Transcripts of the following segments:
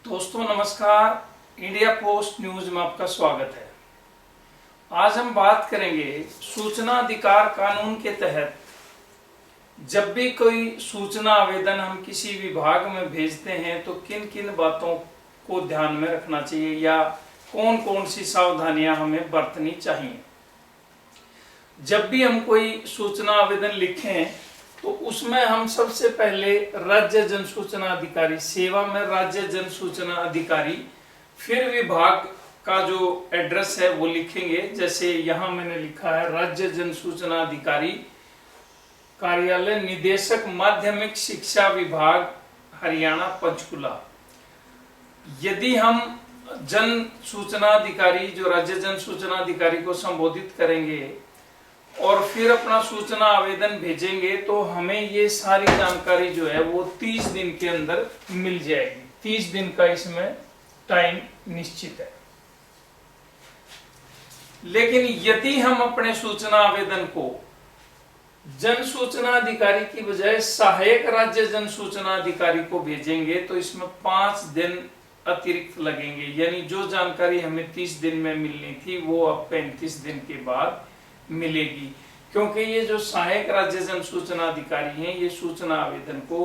दोस्तों नमस्कार, India post news में आपका स्वागत है। आज हम बात करेंगे सूचना अधिकार कानून के तहत जब भी कोई सूचना आवेदन हम किसी विभाग में भेजते हैं तो किन किन बातों को ध्यान में रखना चाहिए या कौन कौन सी सावधानियां हमें बरतनी चाहिए। जब भी हम कोई सूचना आवेदन लिखें तो उसमें हम सबसे पहले राज्य जन सूचना अधिकारी सेवा में राज्य जन सूचना अधिकारी, फिर विभाग का जो एड्रेस है वो लिखेंगे। जैसे यहाँ मैंने लिखा है राज्य जन सूचना अधिकारी कार्यालय, निदेशक माध्यमिक शिक्षा विभाग, हरियाणा, पंचकुला। यदि हम जन सूचना अधिकारी जो राज्य जन सूचना अधिकारी को संबोधित करेंगे और फिर अपना सूचना आवेदन भेजेंगे तो हमें ये सारी जानकारी जो है वो 30 दिन के अंदर मिल जाएगी। 30 दिन का इसमें टाइम निश्चित है। लेकिन यदि हम अपने सूचना आवेदन को जन सूचना अधिकारी की बजाय सहायक राज्य जन सूचना अधिकारी को भेजेंगे तो इसमें 5 दिन अतिरिक्त लगेंगे। यानी जो जानकारी हमें 30 दिन में मिलनी थी वो अब 35 दिन के बाद मिलेगी, क्योंकि ये जो सहायक राज्य जन सूचना अधिकारी हैं ये सूचना आवेदन को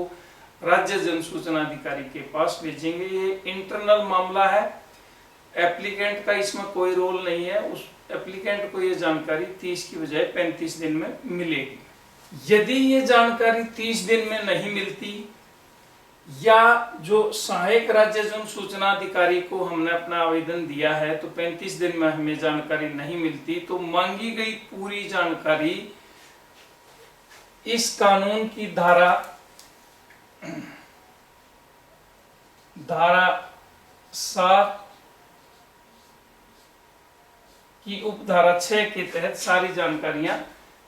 राज्य जन सूचना अधिकारी के पास भेजेंगे। ये इंटरनल मामला है, एप्लीकेंट का इसमें कोई रोल नहीं है। उस एप्लीकेंट को ये जानकारी 30 की बजाय 35 दिन में मिलेगी। यदि ये जानकारी 30 दिन में नहीं मिलती या जो सहायक राज्य जन सूचना अधिकारी को हमने अपना आवेदन दिया है तो 35 दिन में हमें जानकारी नहीं मिलती तो मांगी गई पूरी जानकारी इस कानून की धारा 7 की उपधारा 6 के तहत सारी जानकारियां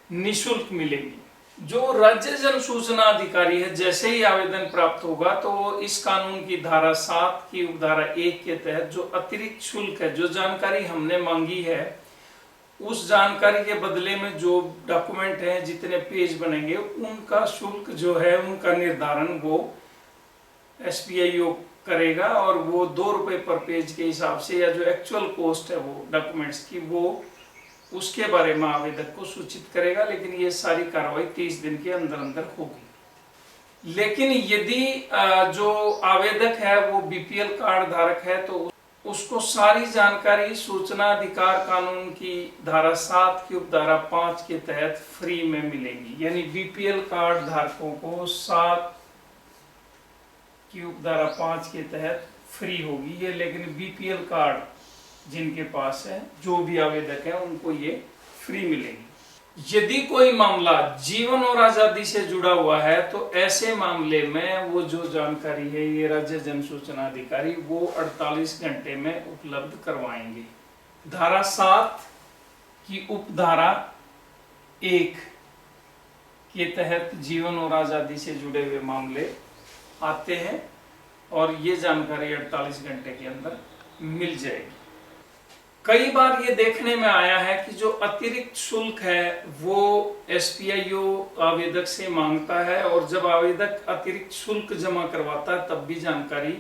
निशुल्क मिलेंगी। जो राज्य जन सूचना अधिकारी है जैसे ही आवेदन प्राप्त होगा तो वो इस कानून की धारा 7 की उपधारा 1 के तहत जो अतिरिक्त शुल्क है, जो जानकारी हमने मांगी है उस जानकारी के बदले में जो डॉक्यूमेंट है, जितने पेज बनेंगे उनका शुल्क जो है उनका निर्धारण वो SPIO करेगा और वो 2 रुपए पर पेज के हिसाब से या जो एक्चुअल कॉस्ट है वो डॉक्यूमेंट्स की वो उसके बारे में आवेदक को सूचित करेगा। लेकिन ये सारी कार्रवाई 30 दिन के अंदर अंदर होगी। लेकिन यदि जो आवेदक है वो BPL कार्ड धारक है तो उसको सारी जानकारी सूचना अधिकार कानून की धारा 7 की उपधारा 5 के तहत फ्री में मिलेगी। यानी BPL कार्ड धारकों को 7 की उपधारा 5 के तहत फ्री होगी ये। लेकिन BPL कार्ड जिनके पास है, जो भी आवेदक है, उनको ये फ्री मिलेगी। यदि कोई मामला जीवन और आजादी से जुड़ा हुआ है तो ऐसे मामले में वो जो जानकारी है ये राज्य जन सूचना अधिकारी वो 48 घंटे में उपलब्ध करवाएंगे। धारा 7 की उपधारा 1 के तहत जीवन और आजादी से जुड़े हुए मामले आते हैं और ये जानकारी 48 घंटे के अंदर मिल जाएगी। कई बार ये देखने में आया है कि जो अतिरिक्त शुल्क है वो SPIO आवेदक से मांगता है और जब आवेदक अतिरिक्त शुल्क जमा करवाता है तब भी जानकारी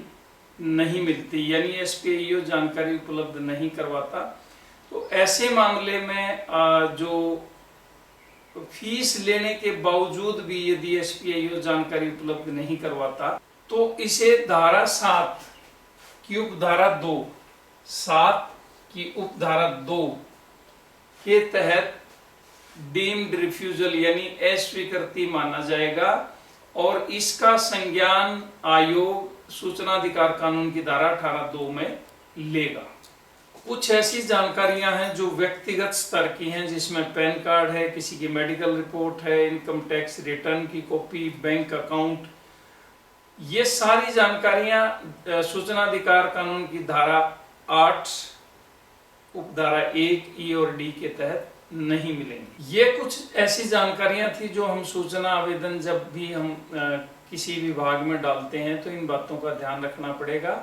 नहीं मिलती, यानी SPIO जानकारी उपलब्ध नहीं करवाता। तो ऐसे मामले में जो फीस लेने के बावजूद भी यदि SPIO जानकारी उपलब्ध नहीं करवाता तो इसे धारा 7 की उपधारा 2 7 की उपधारा 2 के तहत डीम्ड रिफ्यूजल यानी अस्वीकृति माना जाएगा और इसका संज्ञान आयोग सूचना अधिकार कानून की धारा 18(2) में लेगा। कुछ ऐसी जानकारियां हैं जो व्यक्तिगत स्तर की हैं, जिसमें पैन कार्ड है, किसी की मेडिकल रिपोर्ट है, इनकम टैक्स रिटर्न की कॉपी, बैंक अकाउंट। ये सारी जानकारियां सूचना अधिकार कानून की धारा 8 उपधारा 1 E और D के तहत नहीं मिलेंगी। ये कुछ ऐसी जानकारियां थी जो हम सूचना आवेदन जब भी हम किसी विभाग में डालते हैं तो इन बातों का ध्यान रखना पड़ेगा।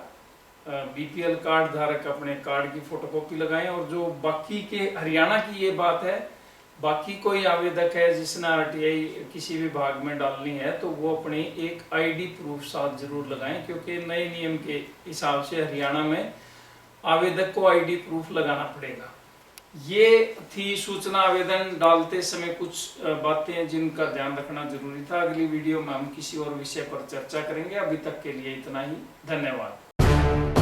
BPL कार्ड धारक अपने कार्ड की फोटोकॉपी लगाएं और जो बाकी के हरियाणा की ये बात है बाकी कोई आवेदक है जिसने आरटीआई किसी भी भाग में डालनी है तो वो अपनी एक आईडी प्रूफ साथ जरूर लगाएं, क्योंकि नए नियम के हिसाब से हरियाणा में आवेदक को आईडी प्रूफ लगाना पड़ेगा। ये थी सूचना आवेदन डालते समय कुछ बातें जिनका ध्यान रखना जरूरी था। अगली वीडियो में हम किसी और विषय पर चर्चा करेंगे। अभी तक के लिए इतना ही। धन्यवाद।